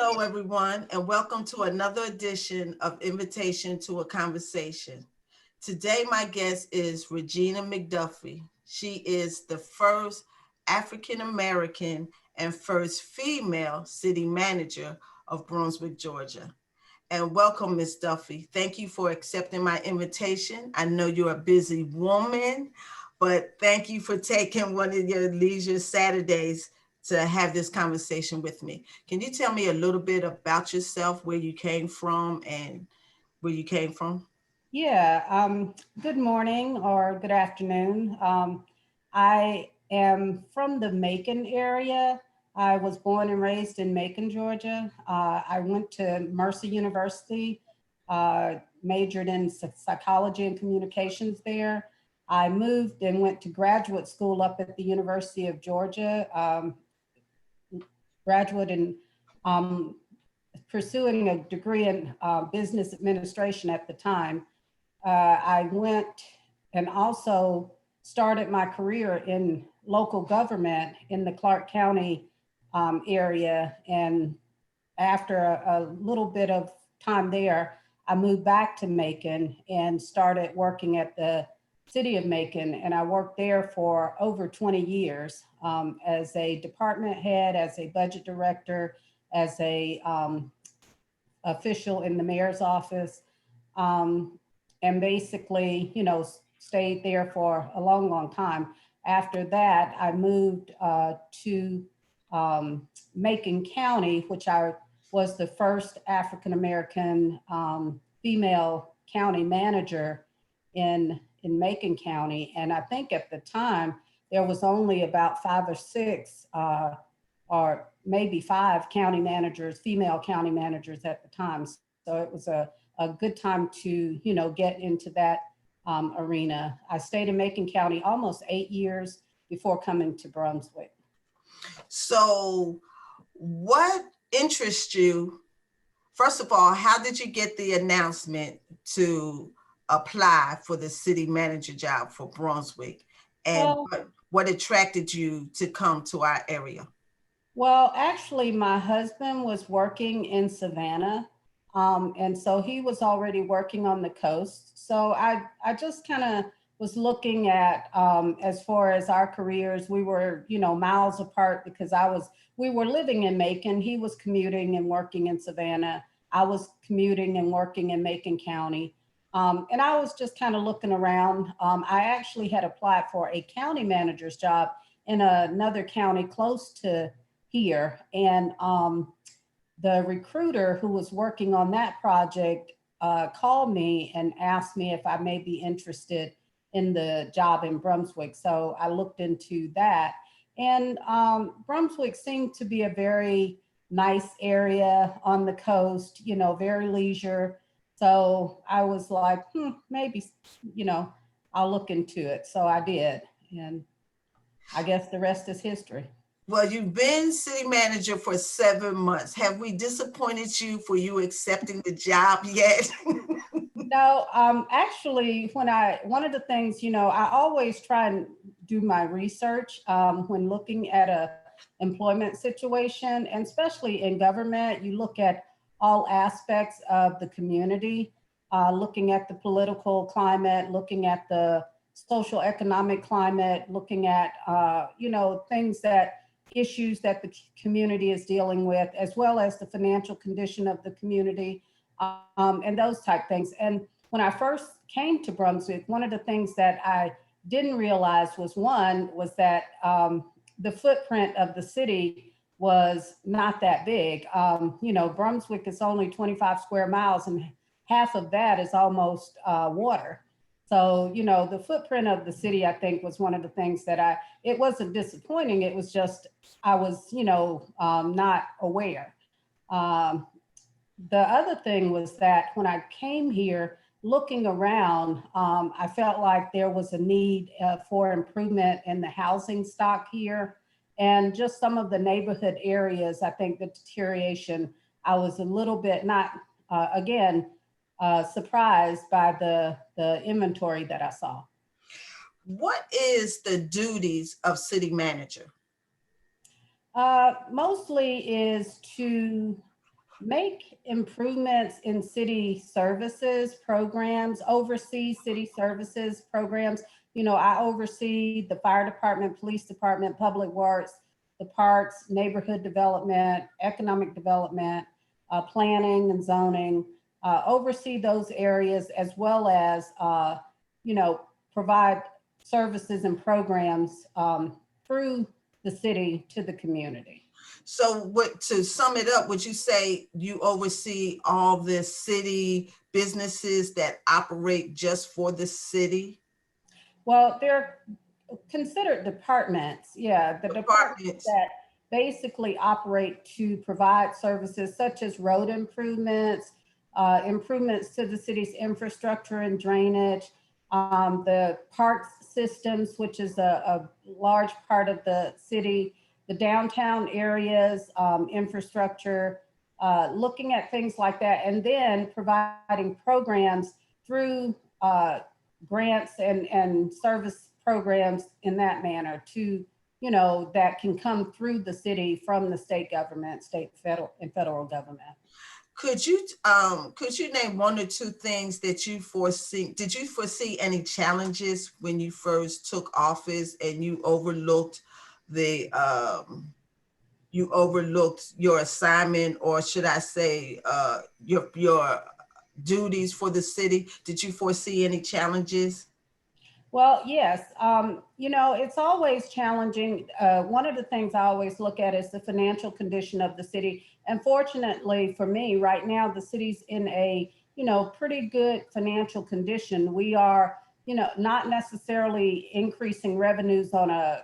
Hello, everyone, and welcome to another edition of Invitation to a Conversation. Today, my guest is Regina McDuffie. She is the first African American and first female city manager of Brunswick, Georgia. And welcome, Ms. Duffy. Thank you for accepting my invitation. I know you're a busy woman, but thank you for taking one of your leisure Saturdays to have this conversation with me. Can you tell me a little bit about yourself, where you came from and where you came from? Yeah, good morning or good afternoon. I am from the Macon area. I was born and raised in Macon, Georgia. I went to Mercer University, majored in psychology and communications there. I moved and went to graduate school up at the University of Georgia, graduate in pursuing a degree in business administration at the time. I went and also started my career in local government in the Clark County area. And after a little bit of time there, I moved back to Macon and started working at the city of Macon. And I worked there for over 20 years as a department head, as a budget director, as a official in the mayor's office. And basically, stayed there for a long, long time. After that, I moved to Macon County, which I was the first African-American female county manager in Macon County. And I think at the time, there was only about 5 or 6 or maybe 5 county managers, female county managers at the time. So it was a good time to, get into that arena. I stayed in Macon County almost 8 years before coming to Brunswick. So what interests you? First of all, how did you get the announcement to apply for the city manager job for Brunswick? And what attracted you to come to our area? Well, actually, my husband was working in Savannah. And so he was already working on the coast. So I just kind of was looking at, as far as our careers, we were, miles apart because we were living in Macon. He was commuting and working in Savannah. I was commuting and working in Macon County. And I was just kind of looking around. I actually had applied for a county manager's job in another county close to here. And the recruiter who was working on that project called me and asked me if I may be interested in the job in Brunswick. So I looked into that. And Brunswick seemed to be a very nice area on the coast, very leisure. So I was like, maybe, I'll look into it. So I did. And I guess the rest is history. Well, you've been city manager for 7 months. Have we disappointed you for you accepting the job yet? No, actually, one of the things, I always try and do my research when looking at a employment situation, and especially in government, you look at all aspects of the community, looking at the political climate, looking at the social economic climate, looking at, things issues that the community is dealing with, as well as the financial condition of the community, and those type things. And when I first came to Brunswick, one of the things that I didn't realize was that the footprint of the city was not that big. Brunswick is only 25 square miles, and half of that is almost water. So, the footprint of the city, I think, was one of the things that it wasn't disappointing. It was just, I was, not aware. The other thing was that when I came here, looking around, I felt like there was a need for improvement in the housing stock here. And just some of the neighborhood areas, I think the deterioration, I was a little bit surprised by the inventory that I saw. What is the duties of city manager? Mostly is to make improvements in city services programs, oversee city services programs. I oversee the fire department, police department, public works, the parks, neighborhood development, economic development, planning and zoning, oversee those areas as well as, you know, provide services and programs through the city to the community. So what, to sum it up, would you say you oversee all the city businesses that operate just for the city? Well, they're considered departments. Yeah, the departments Departments. that basically operate to provide services such as road improvements, improvements to the city's infrastructure and drainage, the parks systems, which is a large part of the city, the downtown areas, infrastructure, looking at things like that, and then providing programs through grants and service programs in that manner to, that can come through the city from the state government, state, federal, and federal government. Could you name one or two things that you foresee? Did you foresee any challenges when you first took office and the you overlooked your assignment, or should I say, your duties for the city? Did you foresee any challenges? Well, yes. It's always challenging. One of the things I always look at is the financial condition of the city. And fortunately for me, right now, the city's in a, pretty good financial condition. We are, not necessarily increasing revenues on a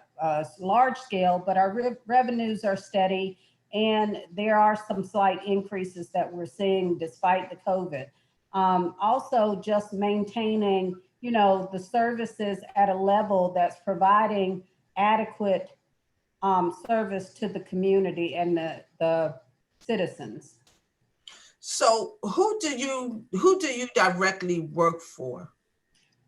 large scale, but our revenues are steady. And there are some slight increases that we're seeing despite the COVID. Also, just maintaining the services at a level that's providing adequate service to the community and the citizens. So who do you directly work for?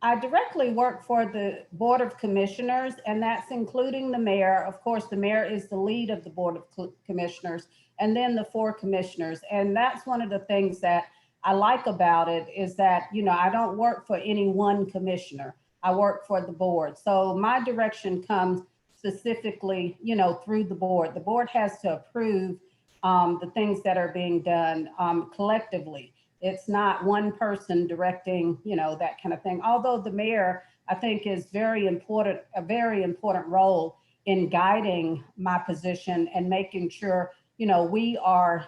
I directly work for the Board of Commissioners, and that's including the mayor. Of course, the mayor is the lead of the Board of Commissioners, and then the four commissioners. And that's one of the things that I like about it is that, I don't work for any one commissioner. I work for the board. So my direction comes specifically, through the board. The board has to approve the things that are being done collectively. It's not one person directing, that kind of thing. Although the mayor, I think, is a very important role in guiding my position and making sure, we are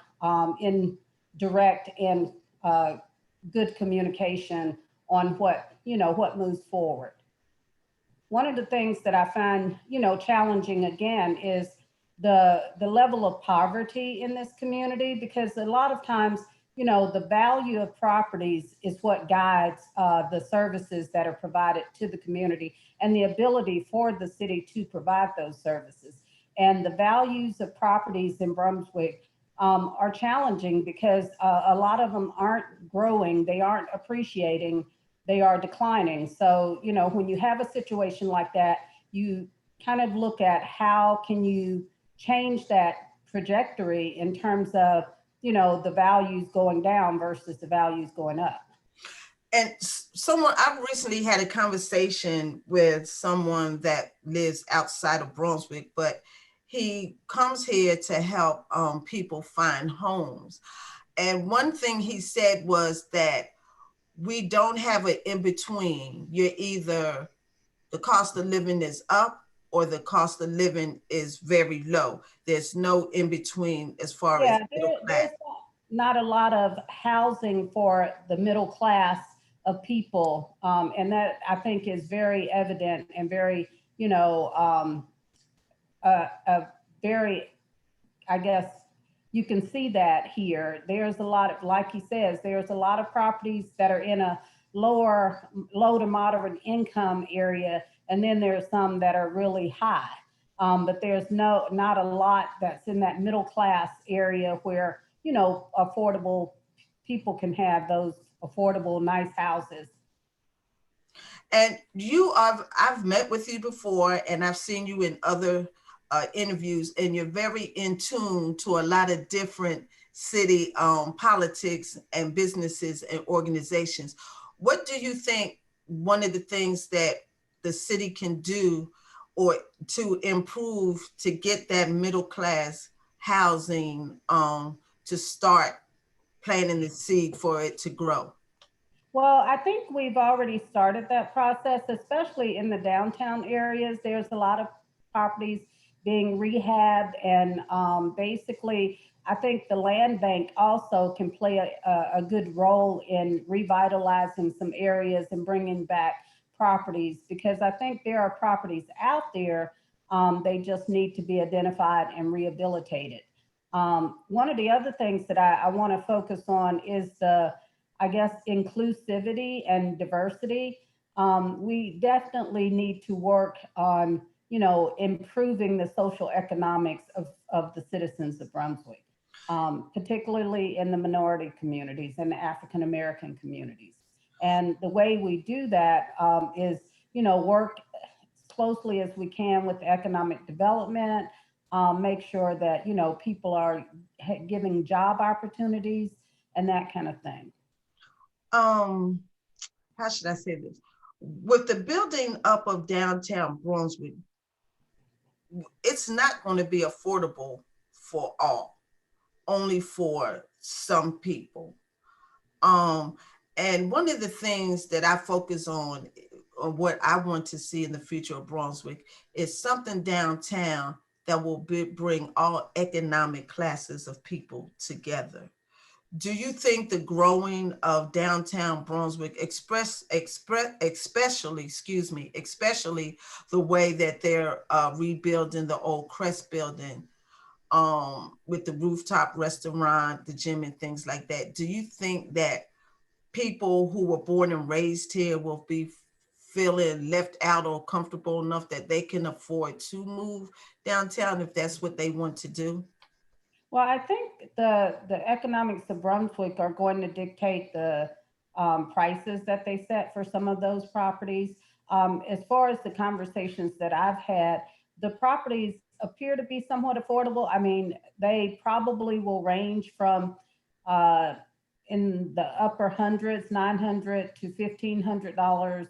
in direct and good communication on what moves forward. One of the things that I find, challenging again is the level of poverty in this community, because a lot of times, the value of properties is what guides the services that are provided to the community and the ability for the city to provide those services. And the values of properties in Brunswick are challenging because a lot of them aren't growing, they aren't appreciating, they are declining. So, when you have a situation like that, you kind of look at how can you change that trajectory in terms of, the values going down versus the values going up. And I recently had a conversation with someone that lives outside of Brunswick, but he comes here to help people find homes. And one thing he said was that we don't have an in between. You're either the cost of living is up or the cost of living is very low. There's no in between as far as middle class. There's not a lot of housing for the middle class of people. And that I think is very evident and very, very, I guess, you can see that here. There's a lot of, like he says, there's a lot of properties that are in a low to moderate income area, and then there's some that are really high. But there's not a lot that's in that middle class area where, affordable people can have those affordable, nice houses. And I've met with you before, and I've seen you in other interviews, and you're very in tune to a lot of different city politics and businesses and organizations. What do you think one of the things that the city can do or to improve to get that middle class housing to start planting the seed for it to grow? Well, I think we've already started that process, especially in the downtown areas. There's a lot of properties being rehabbed, and basically, I think the land bank also can play a good role in revitalizing some areas and bringing back properties because I think there are properties out there. They just need to be identified and rehabilitated. One of the other things that I want to focus on is the I guess, inclusivity and diversity. We definitely need to work on, improving the social economics of the citizens of Brunswick, particularly in the minority communities and the African American communities. And the way we do that is, work as closely as we can with economic development, make sure that, people are giving job opportunities and that kind of thing. um how should I say this? With the building up of downtown Brunswick, it's not going to be affordable for all, only for some people. Um, and one of the things that I focus on what I want to see in the future of Brunswick, is something downtown that will bring all economic classes of people together. Do you think the growing of downtown Brunswick especially, especially the way that they're rebuilding the old Crest building with the rooftop restaurant, the gym and things like that. Do you think that people who were born and raised here will be feeling left out or comfortable enough that they can afford to move downtown if that's what they want to do? Well, I think the economics of Brunswick are going to dictate the prices that they set for some of those properties. As far as the conversations that I've had, the properties appear to be somewhat affordable. I mean, they probably will range from uh, in the upper hundreds, 900 to $1,500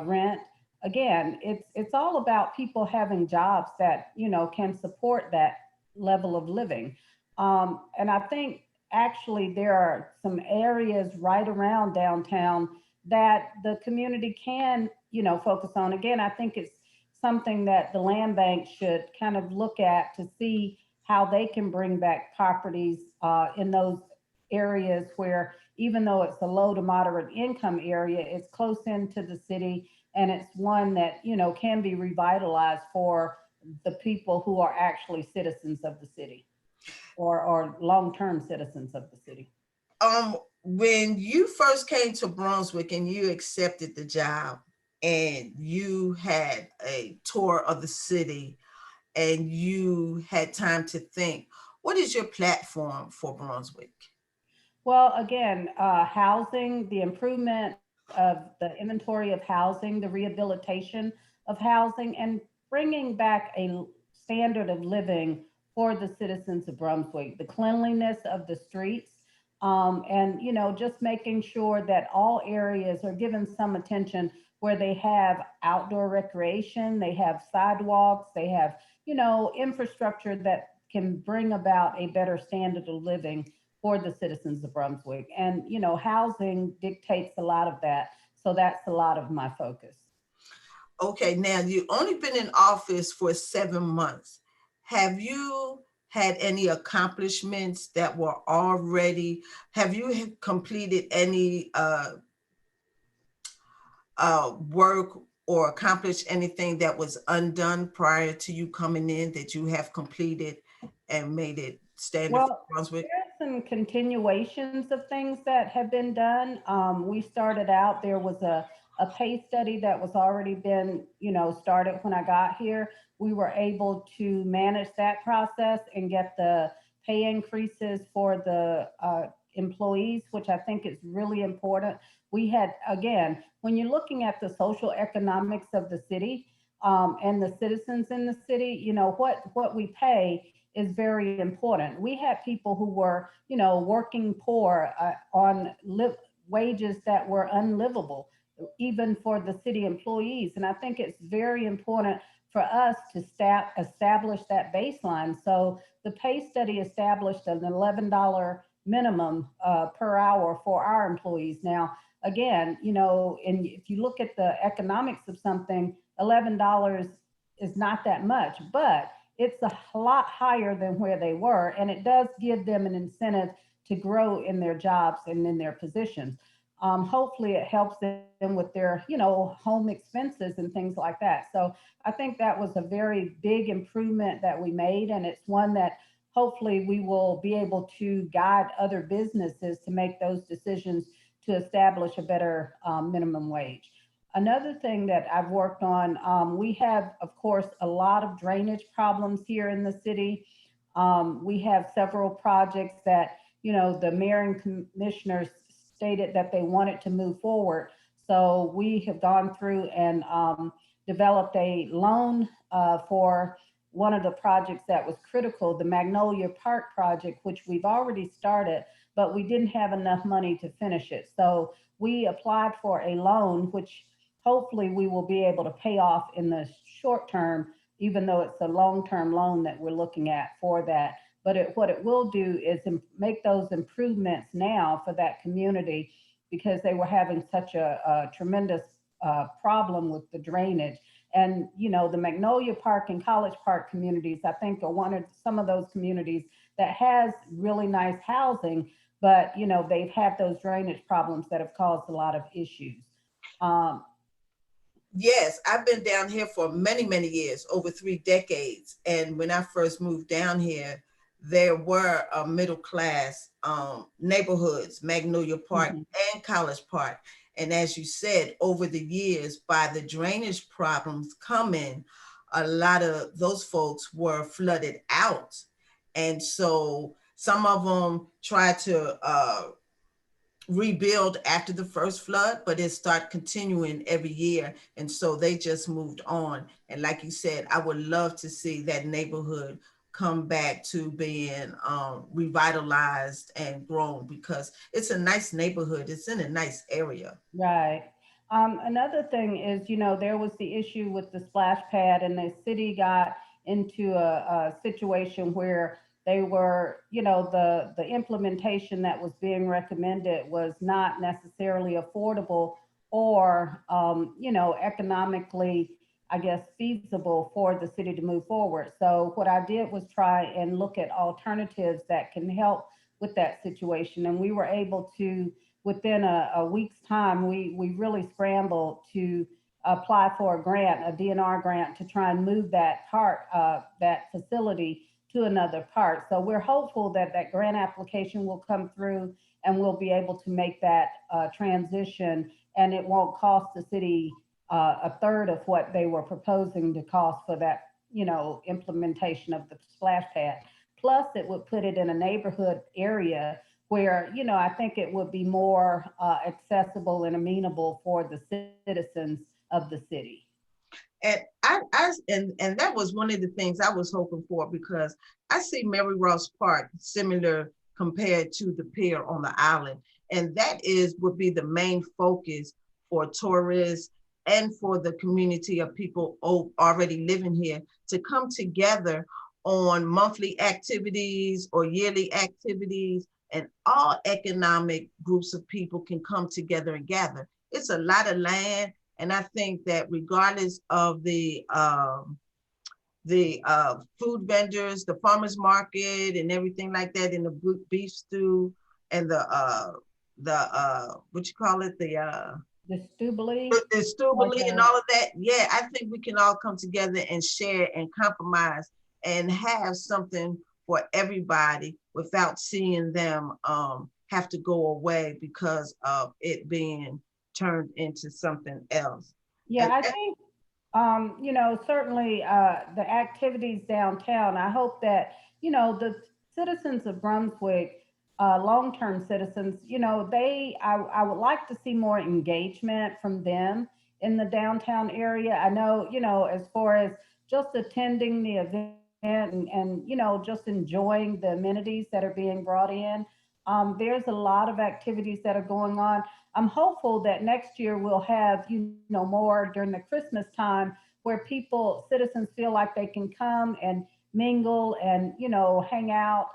rent. Again, it's all about people having jobs that can support that level of living. And I think actually there are some areas right around downtown that the community can, focus on. Again, I think it's something that the land bank should kind of look at to see how they can bring back properties in those areas where even though it's a low to moderate income area, it's close into the city and it's one that, can be revitalized for the people who are actually citizens of the city or long-term citizens of the city. When you first came to Brunswick and you accepted the job and you had a tour of the city and you had time to think, what is your platform for Brunswick? Well, again, housing, the improvement of the inventory of housing, the rehabilitation of housing, and bringing back a standard of living for the citizens of Brunswick, the cleanliness of the streets, and just making sure that all areas are given some attention where they have outdoor recreation, they have sidewalks, they have infrastructure that can bring about a better standard of living for the citizens of Brunswick. And, housing dictates a lot of that. So that's a lot of my focus. Okay, now you've only been in office for 7 months. Have you had any accomplishments that were already, have you completed any work or accomplished anything that was undone prior to you coming in that you have completed and made it standard for Well, Brunswick? there's some continuations of things that have been done. We started out, there was a pay study that was already been, started when I got here. We were able to manage that process and get the pay increases for the employees, which I think is really important. We had, again, when you're looking at the social economics of the city and the citizens in the city, what we pay is very important. We had people who were, working poor on wages that were unlivable, even for the city employees. And I think it's very important for us to establish that baseline. So the pay study established an $11 minimum per hour for our employees. Now, again, and if you look at the economics of something, $11 is not that much, but it's a lot higher than where they were. And it does give them an incentive to grow in their jobs and in their positions. Hopefully it helps them with their, home expenses and things like that. So I think that was a very big improvement that we made. And it's one that hopefully we will be able to guide other businesses to make those decisions to establish a better minimum wage. Another thing that I've worked on, we have, of course, a lot of drainage problems here in the city. We have several projects that, the mayor and commissioners stated that they wanted to move forward. So we have gone through and developed a loan for one of the projects that was critical, the Magnolia Park project, which we've already started, but we didn't have enough money to finish it. So we applied for a loan, which hopefully we will be able to pay off in the short term, even though it's a long-term loan that we're looking at for that. But what it will do is make those improvements now for that community, because they were having such a tremendous problem with the drainage. And, the Magnolia Park and College Park communities, I think, are one of some of those communities that has really nice housing, but, they've had those drainage problems that have caused a lot of issues. Um, Yes, I've been down here for many, many years, over 3 decades. And when I first moved down here, there were middle class neighborhoods, Magnolia Park mhm. and College Park. And as you said, over the years, by the drainage problems coming, a lot of those folks were flooded out. And so some of them tried to rebuild after the first flood, but it started continuing every year. And so they just moved on. And like you said, I would love to see that neighborhood come back to being revitalized and grown, because it's a nice neighborhood. It's in a nice area. Right. Another thing is, there was the issue with the splash pad, and the city got into a situation where they were, the implementation that was being recommended was not necessarily affordable or, economically, I guess, feasible for the city to move forward. So what I did was try and look at alternatives that can help with that situation, and we were able to, within a week's time, we really scrambled to apply for a grant, a DNR grant, to try and move that part, that facility to another part. So we're hopeful that that grant application will come through and we'll be able to make that transition, and it won't cost the city a third of what they were proposing to cost for that, implementation of the splash pad. Plus, it would put it in a neighborhood area where, I think it would be more accessible and amenable for the citizens of the city. And and that was one of the things I was hoping for, because I see Mary Ross Park similar compared to the pier on the island, and that is would be the main focus for tourists and for the community of people already living here to come together on monthly activities or yearly activities, and all economic groups of people can come together and gather. It's a lot of land, and I think that regardless of the food vendors, the farmers market, and everything like that, and the beef stew, and the what you call it, The Stubely. the Like stubely and a, all of that. Yeah, I think we can all come together and share and compromise and have something for everybody without seeing them have to go away because of it being turned into something else. yeah, And I think, certainly the activities downtown, I hope that, the citizens of Brunswick, long-term citizens, I would like to see more engagement from them in the downtown area. I know, as far as just attending the events and just enjoying the amenities that are being brought in. There's a lot of activities that are going on. I'm hopeful that next year we'll have more during the Christmas time, where people, citizens, feel like they can come and mingle and hang out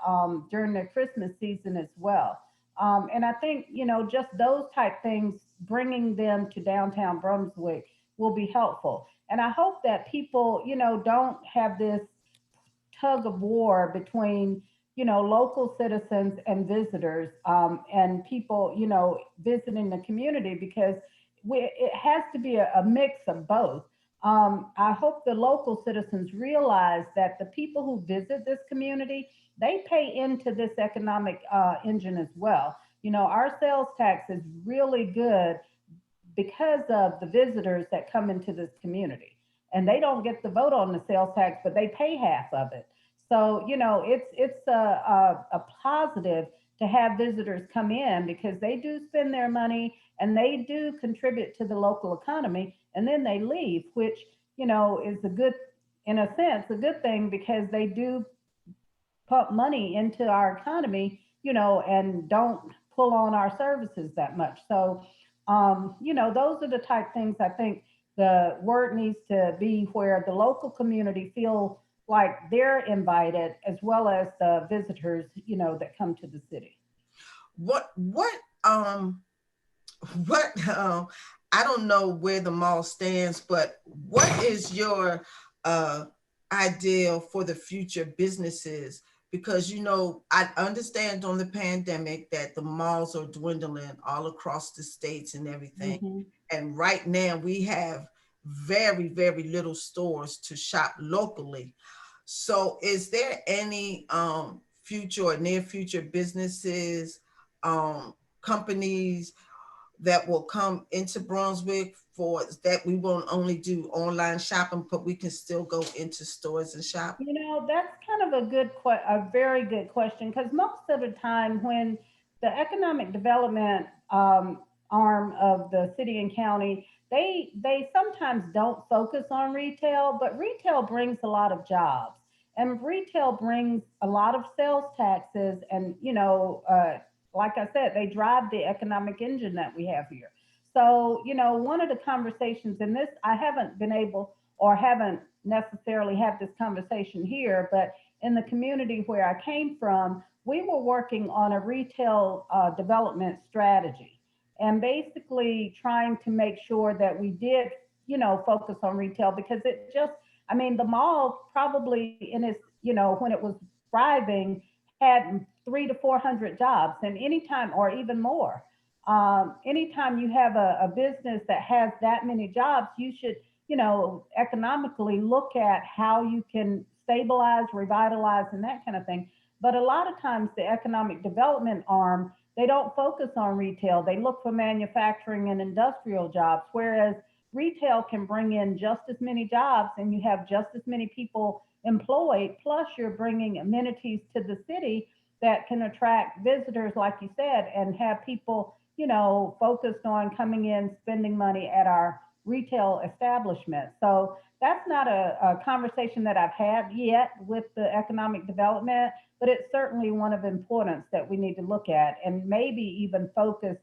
during the Christmas season as well. And I think just those type things, bringing them to downtown Brunswick will be helpful. And I hope that people don't have this tug of war between local citizens and visitors, and people visiting the community, because it has to be a mix of both. I hope the local citizens realize that the people who visit this community, they pay into this economic engine as well. Our sales tax is really good because of the visitors that come into this community, and they don't get the vote on the sales tax, but they pay half of it. So it's a positive to have visitors come in, because they do spend their money and they do contribute to the local economy, and then they leave, which is a good, in a sense, a good thing, because they do pump money into our economy, and don't pull on our services that much. So, those are the type things I think the word needs to be, where the local community feel like they're invited, as well as the visitors, that come to the city. Um what I don't know where the mall stands, but what is your uh ideal for the future businesses? Because I understand on the pandemic that the malls are dwindling all across the states and everything. Hmm. And right now we have very, very little stores to shop locally. So is there any future or near future businesses, companies that will come into Brunswick, for that we won't only do online shopping, but we can still go into stores and shop? That's kind of a very good question, because most of the time when the economic development arm of the city and county, they sometimes don't focus on retail, but retail brings a lot of jobs, and retail brings a lot of sales taxes, and like I said, they drive the economic engine that we have here. So one of the conversations in this, I haven't been able, or haven't necessarily have this conversation here, but in the community where I came from, we were working on a retail development strategy, and basically trying to make sure that we did, focus on retail, because it just, I mean, the mall probably in its, when it was thriving, had 300 to 400 jobs, and anytime, or even more. Anytime you have a business that has that many jobs, you should economically look at how you can stabilize, revitalize, and that kind of thing. But a lot of times, the economic development arm, they don't focus on retail. They look for manufacturing and industrial jobs, whereas retail can bring in just as many jobs, and you have just as many people employed. Plus, you're bringing amenities to the city that can attract visitors, like you said, and have people, focused on coming in, spending money at our retail establishment. So that's not a conversation that I've had yet with the economic development, but it's certainly one of importance that we need to look at, and maybe even focus,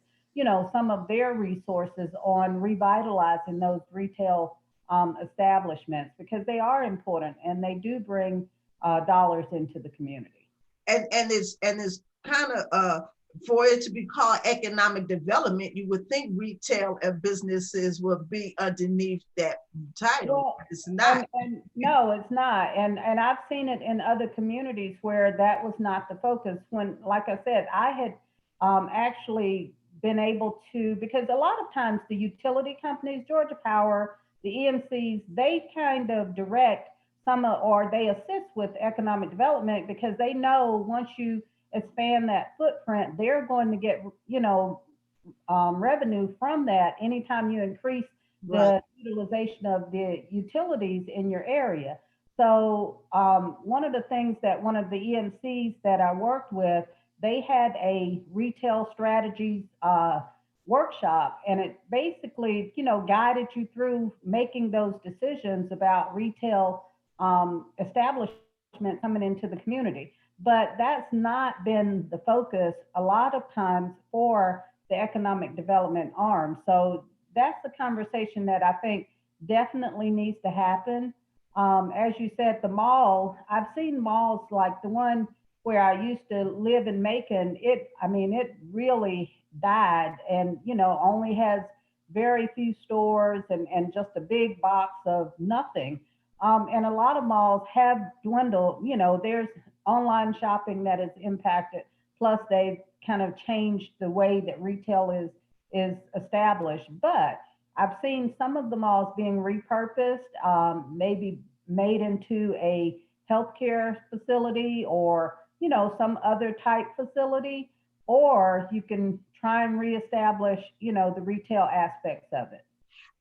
some of their resources on revitalizing those retail establishments, because they are important and they do bring dollars into the community. And it's kind of for it to be called economic development, you would think retail and businesses would be underneath that title. Well, It's not. and no, it's not. And I've seen it in other communities where that was not the focus. When, like I said, I had actually been able to, because a lot of times the utility companies, Georgia Power, the EMCs, they kind of direct or they assist with economic development, because they know once you expand that footprint, they're going to get, revenue from that anytime you increase Right. the utilization of the utilities in your area. So, one of the things that one of the EMCs that I worked with, they had a retail strategies workshop, and it basically, guided you through making those decisions about retail establishments establishment coming into the community. But that's not been the focus a lot of times for the economic development arm. So that's the conversation that I think definitely needs to happen. As you said, the mall, I've seen malls like the one where I used to live in Macon. I mean, it really died and, only has very few stores and just a big box of nothing. And a lot of malls have dwindled. There's online shopping that has impacted. Plus, they've kind of changed the way that retail is established. But I've seen some of the malls being repurposed, maybe made into a healthcare facility or some other type facility, or you can try and reestablish the retail aspects of it.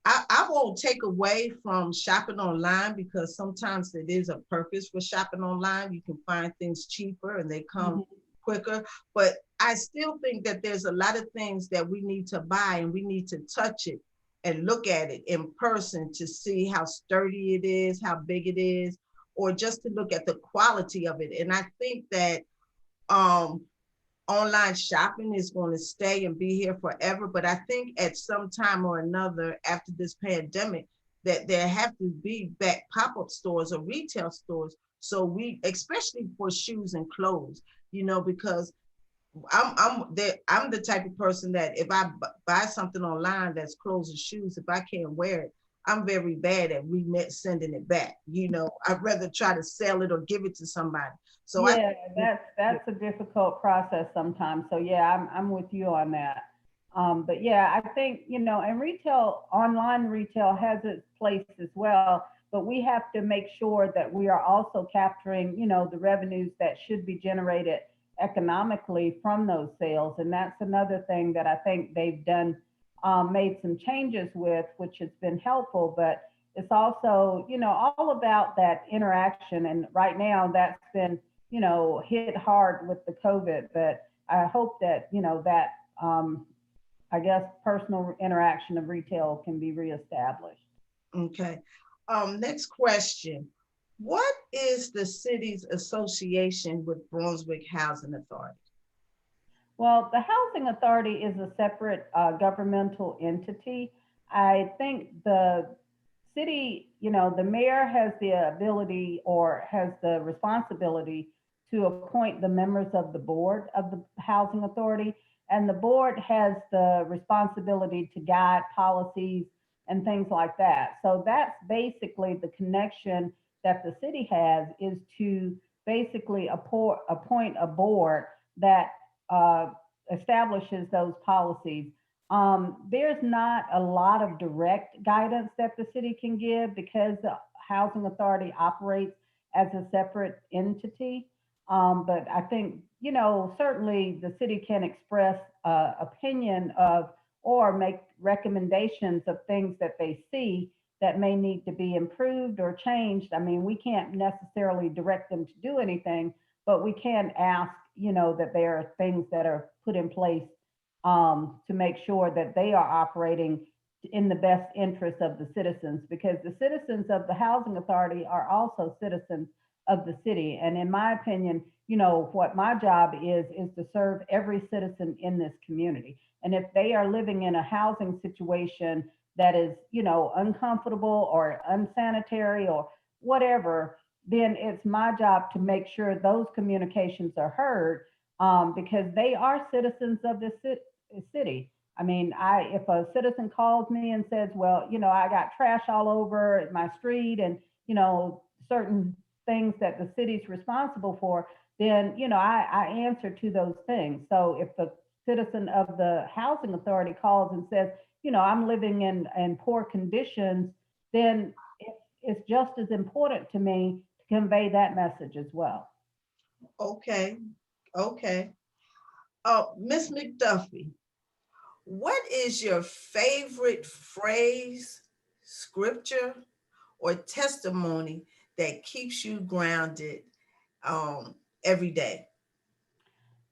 I won't take away from shopping online because sometimes it is a purpose for shopping online. You can find things cheaper and they come Mhm. quicker. But I still think that there's a lot of things that we need to buy and we need to touch it and look at it in person to see how sturdy it is, how big it is, or just to look at the quality of it. And I think that um, online shopping is going to stay and be here forever. But I think at some time or another after this pandemic, that there have to be back pop-up stores or retail stores. So we, especially for shoes and clothes, because I'm the type of person that if I buy something online that's clothes and shoes, if I can't wear it, I'm very bad at sending it back. I'd rather try to sell it or give it to somebody. So I Yeah, think, that's a difficult process sometimes. So yeah, I'm with you on that. But yeah, I think and retail, online retail has its place as well. But we have to make sure that we are also capturing the revenues that should be generated economically from those sales. And that's another thing that I think they've done, made some changes with, which has been helpful. But it's also all about that interaction. And right now, that's been hit hard with the COVID, but I hope that, that, I guess, personal interaction of retail can be reestablished. okay. Next question. What is the city's association with Brunswick Housing Authority? Well, the Housing Authority is a separate governmental entity. I think the city, the mayor has the ability or has the responsibility to appoint the members of the board of the Housing Authority. And the board has the responsibility to guide policies and things like that. So that's basically the connection that the city has, is to basically appoint a board that uh, establishes those policies. There's not a lot of direct guidance that the city can give because the housing authority operates as a separate entity. But I think, certainly the city can express opinion of or make recommendations of things that they see that may need to be improved or changed. I mean, we can't necessarily direct them to do anything, but we can ask, that there are things that are put in place to make sure that they are operating in the best interest of the citizens, because the citizens of the housing authority are also citizens of the city. And in my opinion, what my job is to serve every citizen in this community. And if they are living in a housing situation that is, uncomfortable or unsanitary or whatever, then it's my job to make sure those communications are heard, because they are citizens of this city. I mean, if a citizen calls me and says, well, I got trash all over my street and, certain things that the city's responsible for, then, I answer to those things. So if the citizen of the housing authority calls and says, I'm living in poor conditions, then it's just as important to me to convey that message as well. Okay, okay. Miss McDuffie, what is your favorite phrase, scripture, or testimony that keeps you grounded every day?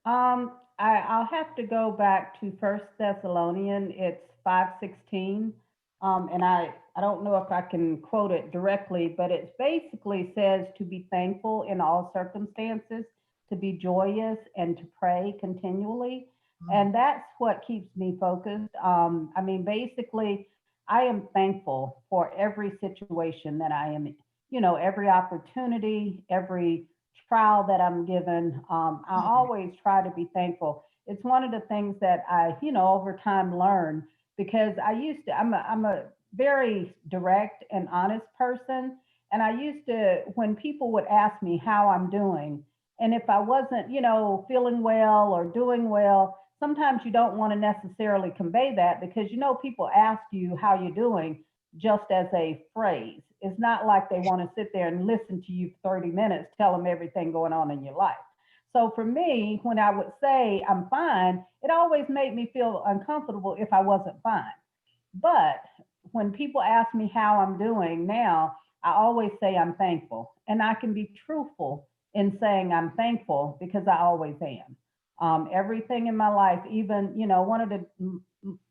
I'll have to go back to First Thessalonian. It's 5:16. And I don't know if I can quote it directly, but it basically says to be thankful in all circumstances, to be joyous, and to pray continually. Mm, And that's what keeps me focused. I mean, basically, I am thankful for every situation that I am in, every opportunity, every trial that I'm given. I mm, always try to be thankful. It's one of the things that I, over time learned because I'm a very direct and honest person. And I used to, when people would ask me how I'm doing, and if I wasn't, feeling well or doing well, sometimes you don't want to necessarily convey that because, people ask you how you're doing just as a phrase. It's not like they want to sit there and listen to you for 30 minutes, tell them everything going on in your life. So for me, when I would say I'm fine, it always made me feel uncomfortable if I wasn't fine. But when people ask me how I'm doing now, I always say I'm thankful. And I can be truthful in saying I'm thankful because I always am. Everything in my life, even, one of the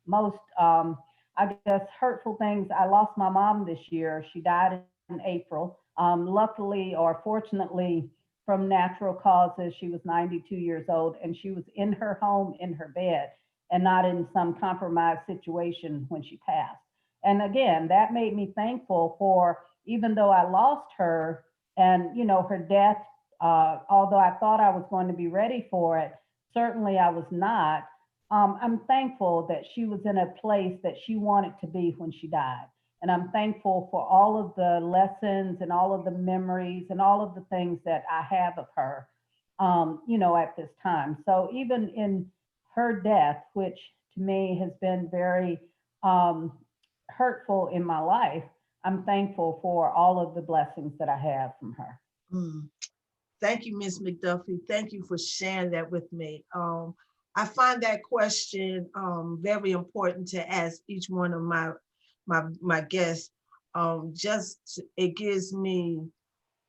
most, I guess, hurtful things, I lost my mom this year. She died in April. Luckily or fortunately, from natural causes, she was 92 years old and she was in her home in her bed and not in some compromised situation when she passed. And again, that made me thankful for even though I lost her and her death, although I thought I was going to be ready for it, certainly I was not. I'm thankful that she was in a place that she wanted to be when she died. And I'm thankful for all of the lessons and all of the memories and all of the things that I have of her, at this time. So even in her death, which to me has been very um, hurtful in my life, I'm thankful for all of the blessings that I have from her. mm. Thank you, Ms. McDuffie. Thank you for sharing that with me. I find that question very important to ask each one of my guests. It gives me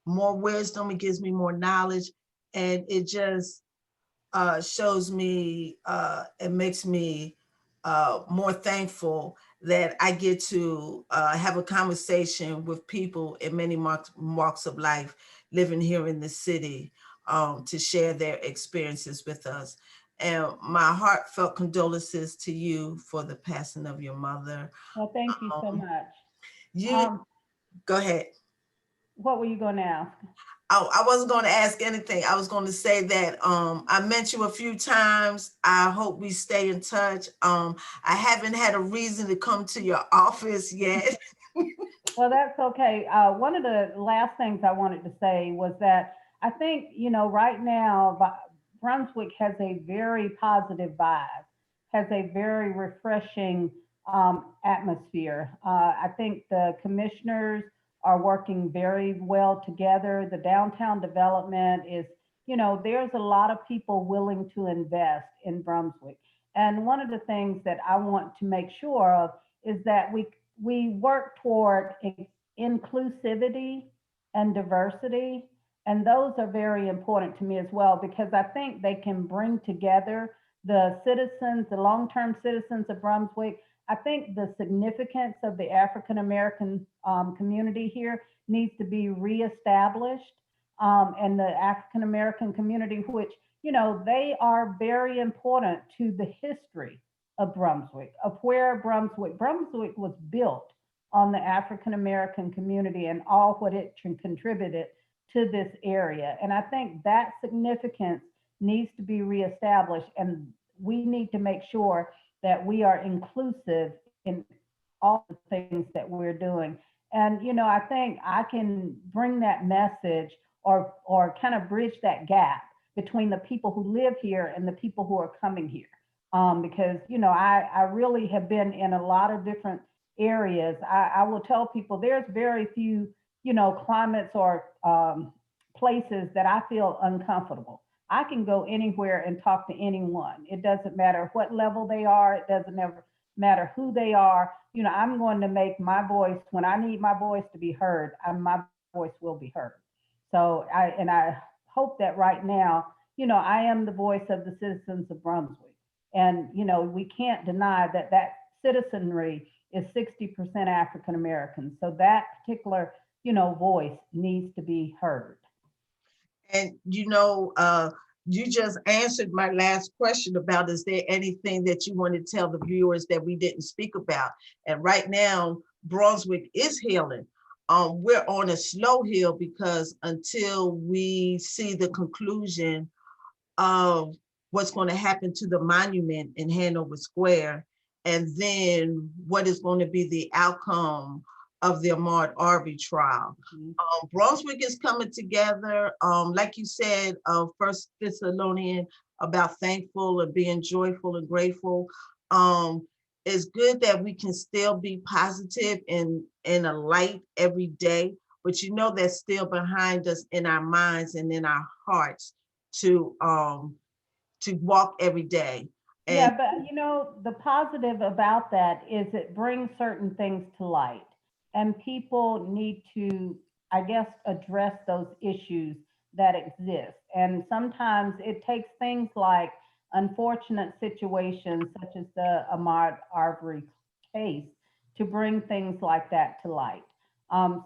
more wisdom, it gives me more knowledge, and it just shows me, it makes me more thankful that I get to have a conversation with people in many walks of life living here in the city, to share their experiences with us. And my heartfelt condolences to you for the passing of your mother. Well, thank you so Um, much. you Um, go ahead. what were you going to ask? I wasn't going to ask anything. I was going to say that I met you a few times. I hope we stay in touch. I haven't had a reason to come to your office yet. Well, that's okay. One of the last things I wanted to say was that I think, right now, Brunswick has a very positive vibe, has a very refreshing atmosphere. I think the commissioners are working very well together. The downtown development is, there's a lot of people willing to invest in Brunswick. And one of the things that I want to make sure of is that we work toward inclusivity and diversity. And those are very important to me as well because I think they can bring together the citizens, the long term citizens of Brunswick. I think the significance of the African American community here needs to be reestablished. And the African American community, which, they are very important to the history of Brunswick, of where Brunswick was built on the African American community and all what it contributed to this area. And I think that significance needs to be reestablished, and we need to make sure that we are inclusive in all the things that we're doing. And I think I can bring that message or kind of bridge that gap between the people who live here and the people who are coming here, because I really have been in a lot of different areas. I will tell people there's very few climates or places that I feel uncomfortable. I can go anywhere and talk to anyone. It doesn't matter what level they are. It doesn't ever matter who they are. I'm going to make my voice when I need my voice to be heard. My voice will be heard. I hope that right now, I am the voice of the citizens of Brunswick. And, we can't deny that that citizenry is 60% African American. So that particular, voice needs to be heard. And you just answered my last question about, is there anything that you want to tell the viewers that we didn't speak about? And right now, Brunswick is healing. We're on a slow heal because until we see the conclusion of what's going to happen to the monument in Hanover Square, and then what is going to be the outcome of the Ahmaud Arbery trial. Mhm. Brunswick is coming together, like you said, First Thessalonian, about thankful and being joyful and grateful. It's good that we can still be positive and in a light every day, but that's still behind us in our minds and in our hearts to walk every day. Yeah, And but the positive about that is it brings certain things to light, and people need to, I guess, address those issues that exist. And sometimes it takes things like unfortunate situations, such as the Ahmaud Arbery case, to bring things like that to light.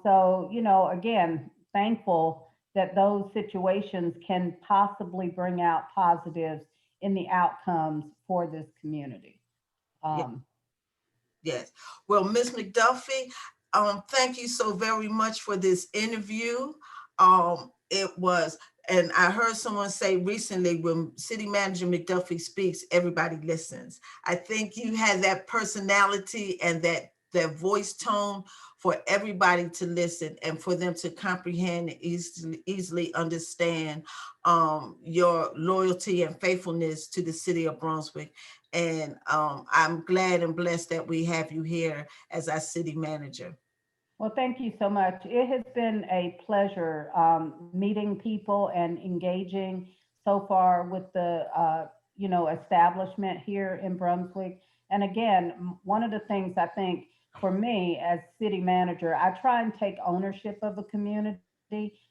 So, again, thankful that those situations can possibly bring out positives in the outcomes for this community. yeah, Um, yes. Well, Miss McDuffie, thank you so very much for this interview. It was, and I heard someone say recently, when City Manager McDuffie speaks, everybody listens. I think you had that personality and that voice tone for everybody to listen and for them to comprehend and easily understand your loyalty and faithfulness to the city of Brunswick. And I'm glad and blessed that we have you here as our city manager. well, thank you so much. It has been a pleasure meeting people and engaging so far with the establishment here in Brunswick. And again, one of the things I think for me as city manager, I try and take ownership of a community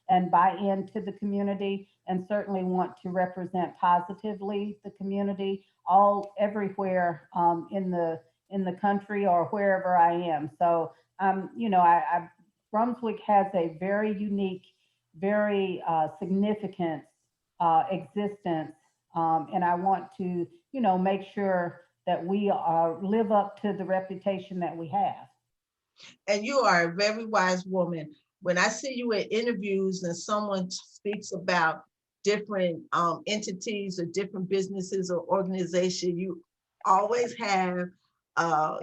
and buy into the community, and certainly want to represent positively the community all everywhere in the country or wherever I am. So Brunswick has a very unique, very significant existence, and I want to, make sure that we live up to the reputation that we have. And you are a very wise woman. When I see you in interviews and someone speaks about different entities or different businesses or organization, you always have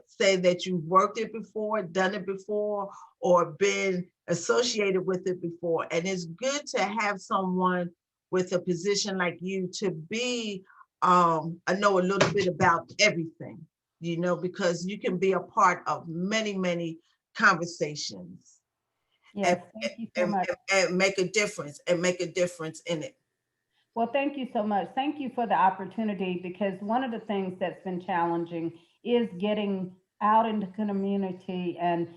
say that you've worked it before, done it before, or been associated with it before. And it's good to have someone with a position like you to be, I know a little bit about everything, because you can be a part of many, many conversations and, Yes, thank you so and, much. and make a difference in it. Well, thank you so much. Thank you for the opportunity, because one of the things that's been challenging is getting out into community and,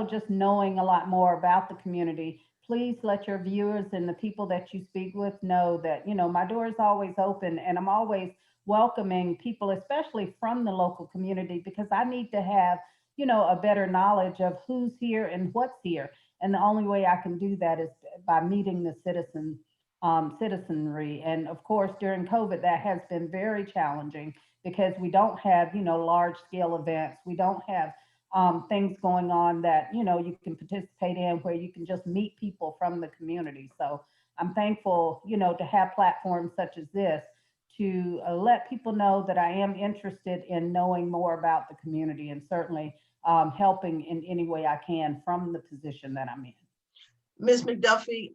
just knowing a lot more about the community. Please let your viewers and the people that you speak with know that, my door is always open, and I'm always welcoming people, especially from the local community, because I need to have, a better knowledge of who's here and what's here. And the only way I can do that is by meeting the citizenry. And of course, during COVID, that has been very challenging because we don't have, large scale events. We don't have things going on that, you can participate in where you can just meet people from the community. So I'm thankful, to have platforms such as this to let people know that I am interested in knowing more about the community, and certainly helping in any way I can from the position that I'm in. Ms. McDuffie,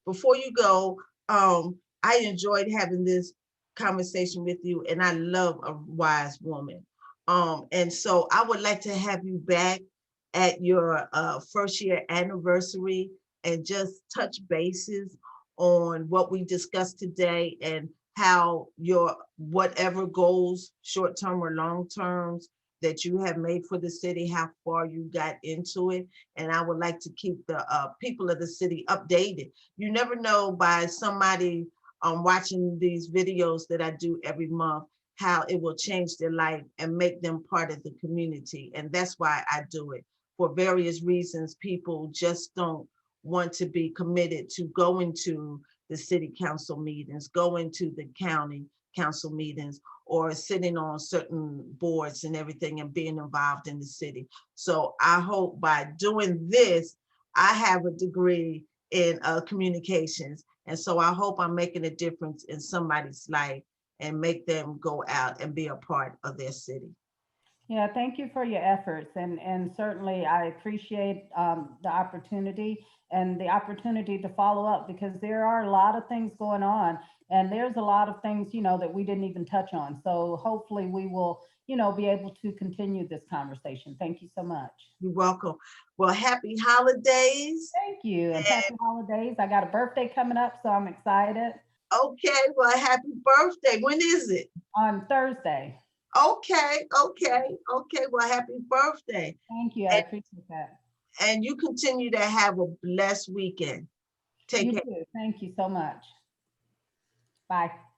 before you go, I enjoyed having this conversation with you, and I love a wise woman. And so I would like to have you back at your first year anniversary and just touch bases on what we discussed today and how your whatever goals, short term or long terms, that you have made for the city, how far you got into it. And I would like to keep the people of the city updated. You never know by somebody watching these videos that I do every month, how it will change their life and make them part of the community. And that's why I do it. For various reasons, people just don't want to be committed to going to the city council meetings, going to the county council meetings, or sitting on certain boards and everything and being involved in the city. So I hope by doing this, I have a degree in communications. And so I hope I'm making a difference in somebody's life and make them go out and be a part of their city. Yeah, thank you for your efforts, and certainly I appreciate the opportunity and the opportunity to follow up, because there are a lot of things going on, and there's a lot of things, that we didn't even touch on. So hopefully we will, be able to continue this conversation. Thank you so much. You're welcome. Well, happy holidays. Thank you, and happy holidays. I got a birthday coming up, so I'm excited. Okay, well, happy birthday. When is it? On Thursday. Okay, okay, okay. Well, happy birthday. Thank you. I And, appreciate that. and you continue to have a blessed weekend. Take You care. too. Thank you so much. Bye.